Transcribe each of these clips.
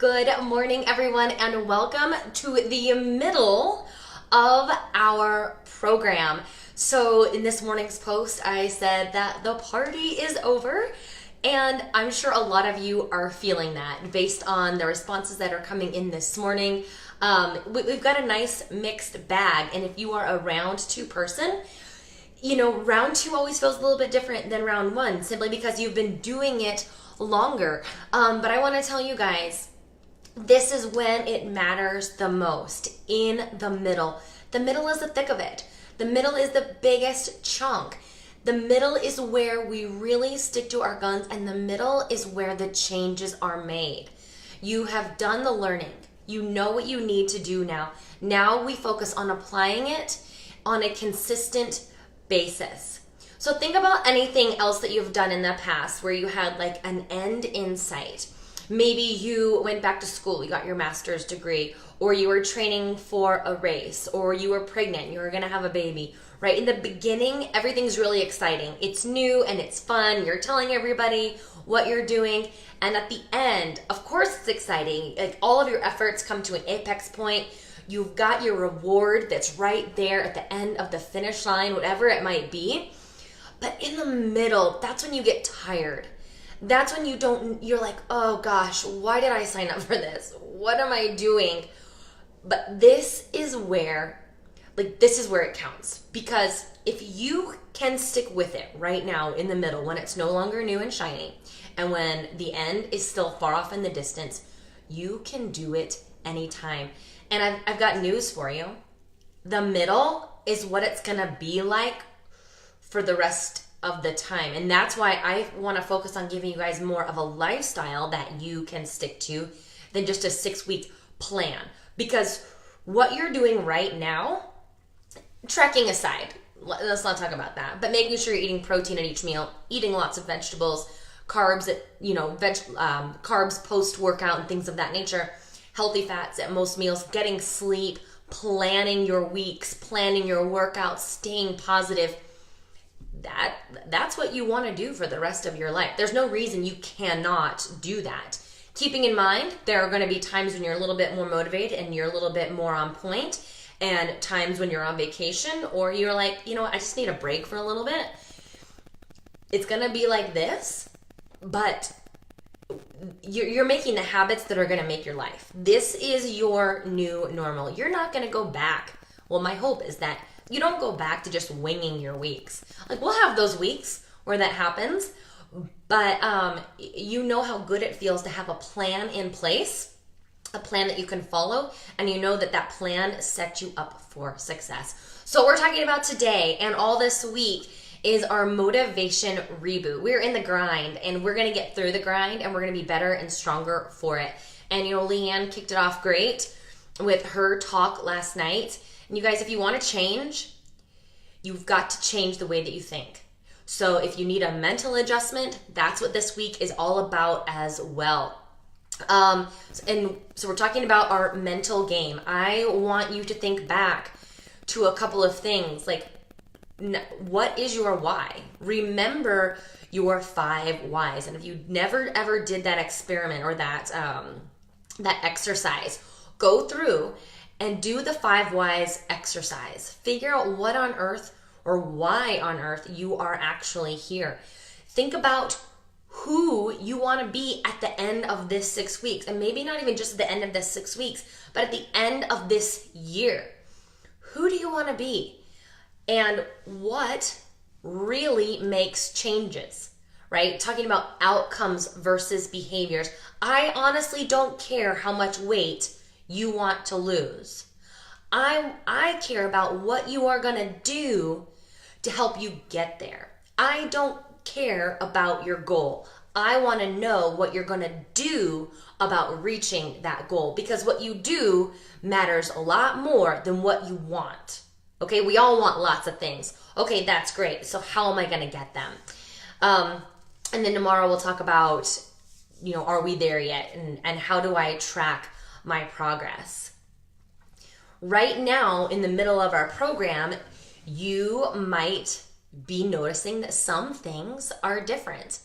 Good morning, everyone, and welcome to the middle of our program. So in this morning's post, I said that the party is over, and I'm sure a lot of you are feeling that based on the responses that are coming in this morning. We've got a nice mixed bag, and if you are a round two person, round two always feels a little bit different than round one, simply because you've been doing it longer. But I want to tell you guys, this is when it matters the most, in the middle. The middle is the thick of it. The middle is the biggest chunk. The middle is where we really stick to our guns, and the middle is where the changes are made. You have done the learning. You know what you need to do now. Now we focus on applying it on a consistent basis. So think about anything else that you've done in the past where you had like an end in sight. Maybe you went back to school, you got your master's degree, or you were training for a race, or you were pregnant, you were gonna have a baby, right? In the beginning, everything's really exciting. It's new and it's fun. You're telling everybody what you're doing. And at the end, of course it's exciting. Like, all of your efforts come to an apex point. You've got your reward that's right there at the end of the finish line, whatever it might be. But in the middle, that's when you get tired. That's when you're like, oh gosh, why did I sign up for this? What am I doing? But this is where it counts. Because if you can stick with it right now in the middle, when it's no longer new and shiny, and when the end is still far off in the distance, you can do it anytime. And I've got news for you. The middle is what it's gonna be like for the rest of the time. And that's why I want to focus on giving you guys more of a lifestyle that you can stick to than just a 6-week plan. Because what you're doing right now, trekking aside, let's not talk about that, but making sure you're eating protein at each meal, eating lots of vegetables, carbs carbs post-workout and things of that nature, healthy fats at most meals, getting sleep, planning your weeks, planning your workouts, staying positive. That's what you want to do for the rest of your life. There's no reason you cannot do that. Keeping in mind, there are going to be times when you're a little bit more motivated and you're a little bit more on point, and times when you're on vacation or you're like, I just need a break for a little bit. It's going to be like this, but you're making the habits that are going to make your life. This is your new normal. You're not going to go back. Well, my hope is that you don't go back to just winging your weeks. Like, we'll have those weeks where that happens, but you know how good it feels to have a plan in place, a plan that you can follow, and you know that plan sets you up for success. So what we're talking about today and all this week is our motivation reboot. We're in the grind, and we're going to get through the grind, and we're going to be better and stronger for it. And Leanne kicked it off great with her talk last night. And you guys, if you want to change, you've got to change the way that you think. So if you need a mental adjustment, that's what this week is all about as well. And so we're talking about our mental game. I want you to think back to a couple of things, like, what is your why? Remember your 5 whys. And if you never ever did that experiment or that exercise, go through and do the 5 whys exercise. Figure out what on earth or why on earth you are actually here. Think about who you want to be at the end of this 6 weeks. And maybe not even just at the end of this 6 weeks, but at the end of this year. Who do you want to be? And what really makes changes, right? Talking about outcomes versus behaviors. I honestly don't care how much weight you want to lose. I care about what you are going to do to help you get there. I don't care about your goal. I want to know what you're going to do about reaching that goal, because what you do matters a lot more than what you want. Okay, we all want lots of things. Okay, that's great. So how am I going to get them? And then tomorrow we'll talk about, are we there yet? And how do I track my progress? Right now, in the middle of our program, you might be noticing that some things are different.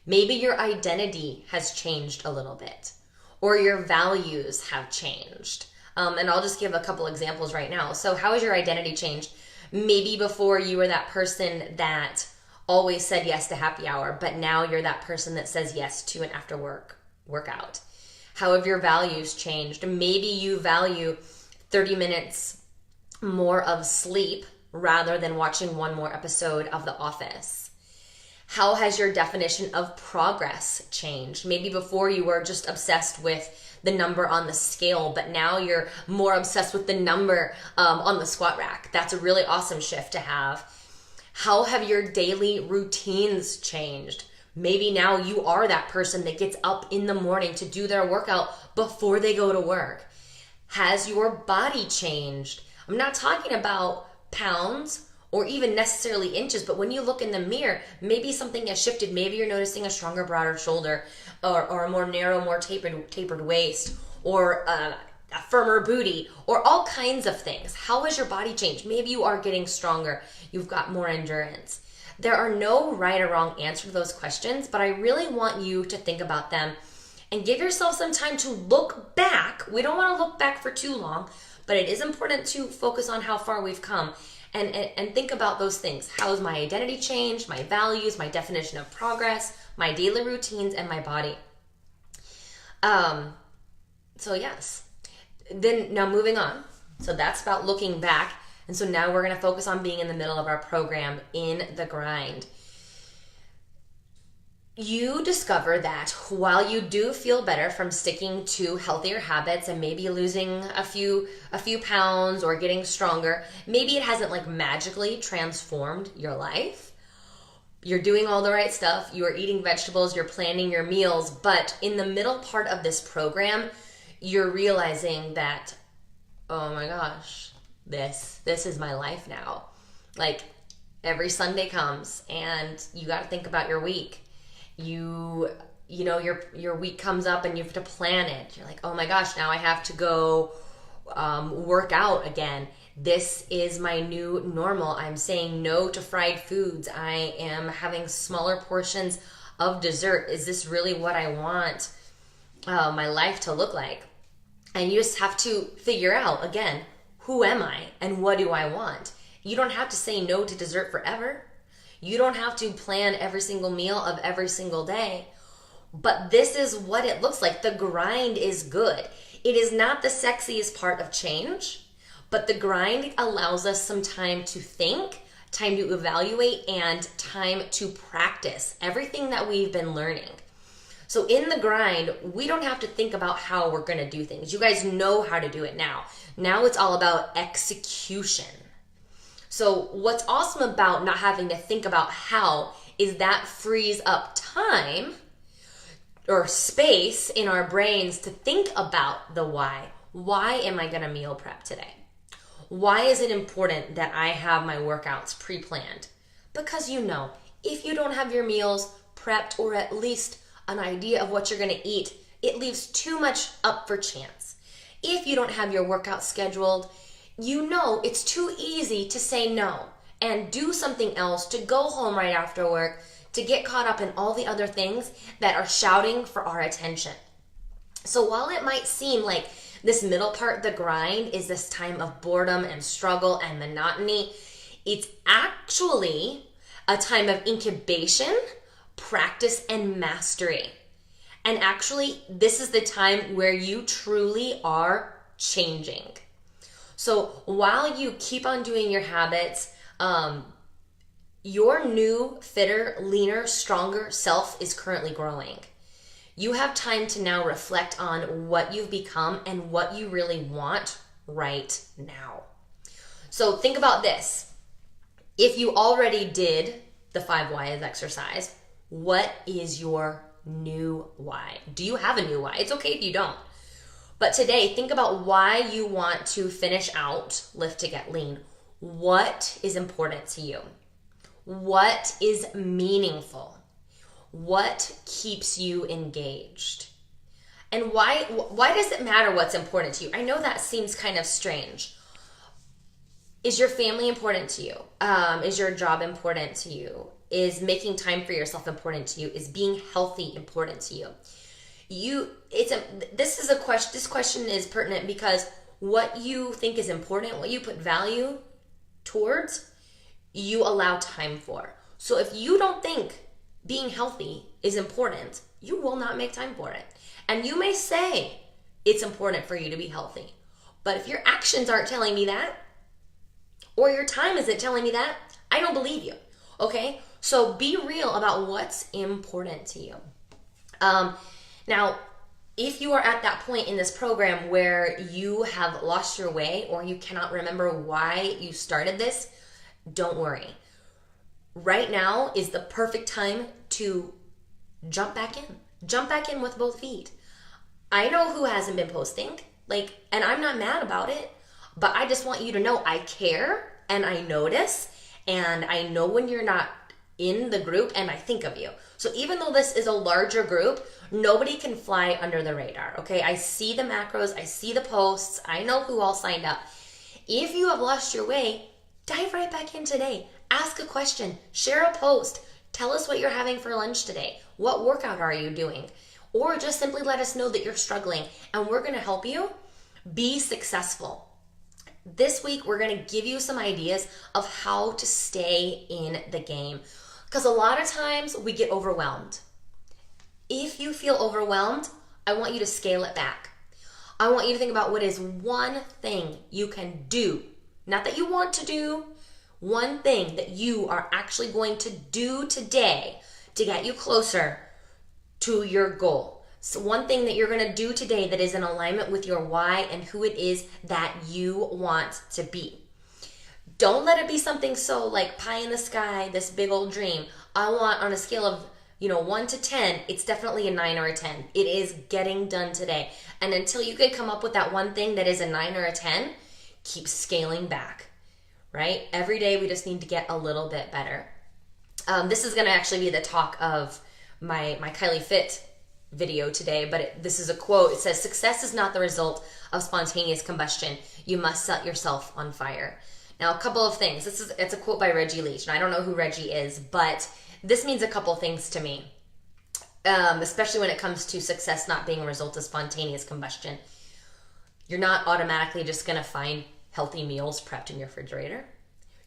Maybe your identity has changed a little bit. or your values have changed. And I'll just give a couple examples right now. So how has your identity changed? Maybe before you were that person that always said yes to happy hour, but now you're that person that says yes to an after work workout. How have your values changed? Maybe you value 30 minutes more of sleep rather than watching one more episode of The Office. How has your definition of progress changed? Maybe before you were just obsessed with the number on the scale, but now you're more obsessed with the number on the squat rack. That's a really awesome shift to have. How have your daily routines changed? Maybe now you are that person that gets up in the morning to do their workout before they go to work. Has your body changed? I'm not talking about pounds or even necessarily inches, but when you look in the mirror, maybe something has shifted. Maybe you're noticing a stronger, broader shoulder, or a more narrow, more tapered waist, or a firmer booty, or all kinds of things. How has your body changed? Maybe you are getting stronger. You've got more endurance. There are no right or wrong answer to those questions, but I really want you to think about them and give yourself some time to look back. We don't want to look back for too long, but it is important to focus on how far we've come and think about those things. How has my identity changed, my values, my definition of progress, my daily routines, and my body? So yes. Then now moving on. So that's about looking back. And so now we're going to focus on being in the middle of our program, in the grind. You discover that while you do feel better from sticking to healthier habits and maybe losing a few pounds or getting stronger, maybe it hasn't like magically transformed your life. You're doing all the right stuff. You are eating vegetables. You're planning your meals. But in the middle part of this program, you're realizing that, oh my gosh, this is my life now. Like every Sunday comes and you got to think about your week. You know, your week comes up and you have to plan it. You're like, oh my gosh, now I have to go work out again. This is my new normal. I'm saying no to fried foods. I am having smaller portions of dessert. Is this really what I want my life to look like? And you just have to figure out, again, who am I and what do I want? You don't have to say no to dessert forever. You don't have to plan every single meal of every single day. But this is what it looks like. The grind is good. It is not the sexiest part of change, but the grind allows us some time to think, time to evaluate, and time to practice everything that we've been learning. So in the grind, we don't have to think about how we're going to do things. You guys know how to do it now. Now it's all about execution. So what's awesome about not having to think about how is that frees up time or space in our brains to think about the why. Why am I going to meal prep today? Why is it important that I have my workouts pre-planned? Because you know, if you don't have your meals prepped or at least an idea of what you're going to eat, it leaves too much up for chance. If you don't have your workout scheduled, you know it's too easy to say no and do something else, to go home right after work, to get caught up in all the other things that are shouting for our attention. So while it might seem like this middle part, the grind, is this time of boredom and struggle and monotony, it's actually a time of incubation, practice, and mastery. And actually, this is the time where you truly are changing. So while you keep on doing your habits, your new, fitter, leaner, stronger self is currently growing. You have time to now reflect on what you've become and what you really want right now. So think about this. If you already did the 5 whys exercise, what is your new why? Do you have a new why? It's okay if you don't. But today, think about why you want to finish out Lift to Get Lean. What is important to you? What is meaningful? What keeps you engaged? And why does it matter what's important to you? I know that seems kind of strange. Is your family important to you? Is your job important to you? Is making time for yourself important to you? Is being healthy important to you? This question is pertinent because what you think is important, what you put value towards, you allow time for. So if you don't think being healthy is important, you will not make time for it. And you may say it's important for you to be healthy, but if your actions aren't telling me that, or your time isn't telling me that, I don't believe you. Okay? So be real about what's important to you. Now, if you are at that point in this program where you have lost your way or you cannot remember why you started this, don't worry. Right now is the perfect time to jump back in. Jump back in with both feet. I know who hasn't been posting, and I'm not mad about it, but I just want you to know I care and I notice and I know when you're not in the group and I think of you. So even though this is a larger group, nobody can fly under the radar, okay? I see the macros, I see the posts, I know who all signed up. If you have lost your way, dive right back in today. Ask a question, share a post, tell us what you're having for lunch today. What workout are you doing? Or just simply let us know that you're struggling and we're gonna help you be successful. This week, we're gonna give you some ideas of how to stay in the game. Because a lot of times we get overwhelmed. If you feel overwhelmed, I want you to scale it back. I want you to think about what is one thing you can do. Not that you want to do, one thing that you are actually going to do today to get you closer to your goal. So one thing that you're going to do today that is in alignment with your why and who it is that you want to be. Don't let it be something so like pie in the sky, this big old dream. I want on a scale of 1 to 10, it's definitely a 9 or a 10. It is getting done today. And until you can come up with that one thing that is a 9 or a 10, keep scaling back, right? Every day we just need to get a little bit better. This is going to actually be the talk of my Kylie Fit video today, but this is a quote. It says, "Success is not the result of spontaneous combustion. You must set yourself on fire." Now, a couple of things. It's a quote by Reggie Leach, and I don't know who Reggie is, but this means a couple things to me, especially when it comes to success not being a result of spontaneous combustion. You're not automatically just going to find healthy meals prepped in your refrigerator.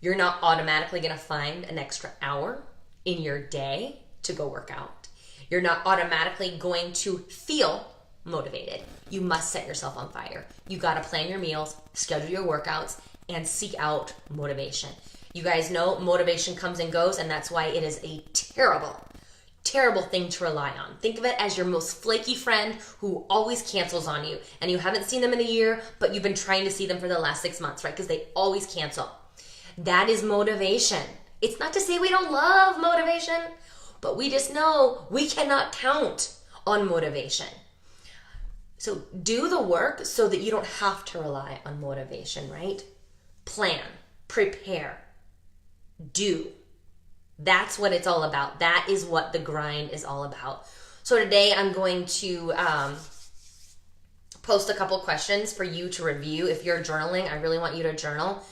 You're not automatically going to find an extra hour in your day to go work out. You're not automatically going to feel motivated. You must set yourself on fire. You got to plan your meals, schedule your workouts, and seek out motivation. You guys know motivation comes and goes, and that's why it is a terrible, terrible thing to rely on. Think of it as your most flaky friend who always cancels on you, and you haven't seen them in a year, but you've been trying to see them for the last 6 months, right? Because they always cancel. That is motivation. It's not to say we don't love motivation, but we just know we cannot count on motivation. So do the work so that you don't have to rely on motivation, right? Plan, prepare, do. That's what it's all about. That is what the grind is all about. So today I'm going to post a couple questions for you to review. If you're journaling, I really want you to journal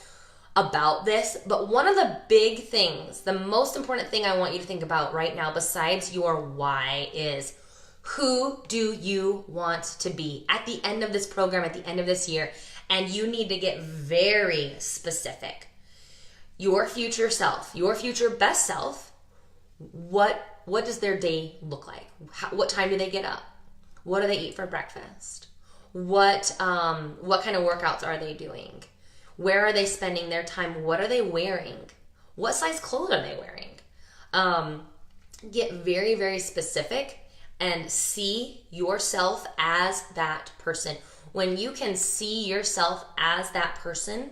about this. But one of the big things, the most important thing I want you to think about right now besides your why is, who do you want to be at the end of this program, at the end of this year? And you need to get very specific. Your future self, your future best self, what does their day look like? What time do they get up? What do they eat for breakfast? What kind of workouts are they doing? Where are they spending their time? What are they wearing? What size clothes are they wearing? Get very, very specific and see yourself as that person. When you can see yourself as that person,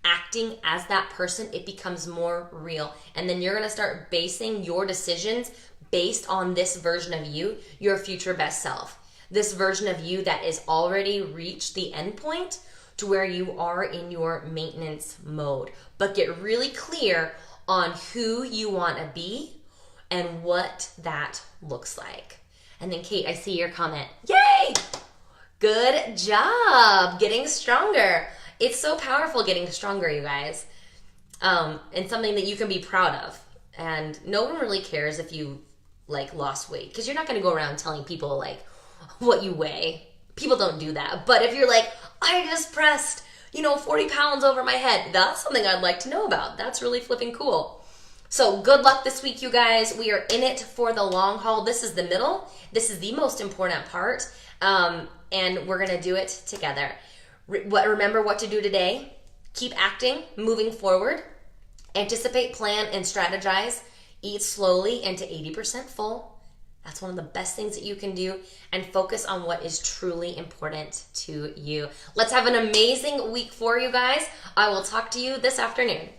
acting as that person, it becomes more real. And then you're going to start basing your decisions based on this version of you, your future best self. This version of you that is already reached the end point to where you are in your maintenance mode. But get really clear on who you want to be and what that looks like. And then Kate, I see your comment. Yay! Good job getting stronger. It's so powerful getting stronger, you guys. And something that you can be proud of. And no one really cares if you lost weight, because you're not going to go around telling people what you weigh. People don't do that. But if you're like, I just pressed, 40 pounds over my head, that's something I'd like to know about. That's really flipping cool. So good luck this week, you guys. We are in it for the long haul. This is the middle. This is the most important part. And we're going to do it together. Remember what to do today. Keep acting, moving forward. Anticipate, plan, and strategize. Eat slowly and to 80% full. That's one of the best things that you can do, and focus on what is truly important to you. Let's have an amazing week for you guys. I will talk to you this afternoon.